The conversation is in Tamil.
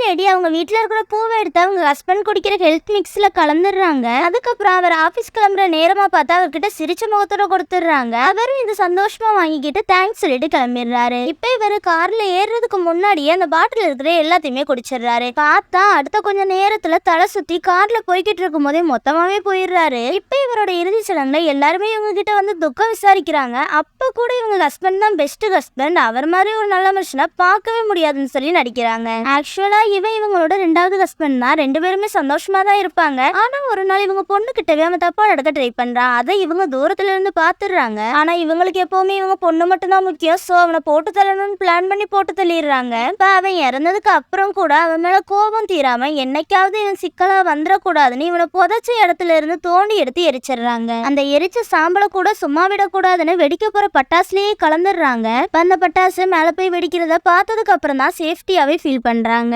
லேடி அவங்க வீட்டுல இருக்கிற பூவை எடுத்து அவங்க ஹஸ்பண்ட் குடிக்கிற ஹெல்த் மிக்ஸ்ல கலந்துடுறாங்க. அதுக்கப்புறம் அவர் ஆபீஸ் கிளம்புற நேரமா பார்த்து அவர்கிட்ட சிரிச்ச முகத்தோட கொடுத்துடுறாங்க. அவரும் இது சந்தோஷமா வாங்கிக்கிட்டு தேங்க்ஸ் சொல்லிட்டு கிளம்பிடுறாரு. இப்ப இவரு கார்ல ஏறுறதுக்கு முன்னாடியே அந்த பாட்டில் இருக்கிற எல்லாத்தையுமே குடிச்சிடுறாரு. பார்த்தா அடுத்த கொஞ்ச நேரத்துல தலை சுத்தி கார்ல போய்கிட்டு இருக்கும் போதே மொத்தமாவே போயிடுறாரு. இப்ப இவரோட இறுதி சடங்குல எல்லாருமே இவங்க கிட்ட வந்து துக்கம் விசாரிக்கிறாங்க. அப்ப கூட இவங்க ஹஸ்பண்ட் தான் பெஸ்ட் ஹஸ்பண்ட், அவர் மாதிரி ஒரு நல்ல மனுஷனா பார்க்கவே முடியாதுன்னு சொல்லி நடிக்கிறாங்க. ஆக்சுவலா இவங்களோட 2வது ஹஸ்பண்ட் தான். 2 பேருமே சந்தோஷமா தான் இருப்பாங்க. ஆனா ஒரு நாள் இவங்க பொண்ணு கிட்டவே அவன் தப்பா நடக்க ட்ரை பண்றான். அதை இவங்க தூரத்துல இருந்து பாத்துடுறாங்க. ஆனா இவங்களுக்கு எப்பவுமே இவங்க பொண்ணு மட்டும் தான் முக்கியம். சோ அவனை போட்டு தள்ளணும்னு பிளான் பண்ணி போட்டு தள்ளிடுறாங்க. இப்ப அவன் இறந்ததுக்கு அப்புறம் கூட அவன் மேல கோபம் தீராம என்னைக்காவது இவன் சிக்கலா வந்துடக்கூடாதுன்னு இவனை புதைச்ச இடத்துல இருந்து தோண்டி எடுத்து எரிச்சிடுறாங்க. அந்த எரிச்ச சாம்பலை கூட சும்மா விடக்கூடாதுன்னு வெடிக்க போற பட்டாசுலயே கலந்துடுறாங்க. அந்த பட்டாசு மேல போய் வெடிக்கிறத பார்த்ததுக்கு அப்புறம் தான் சேஃப்டியாவே ஃபீல் பண்றாங்க.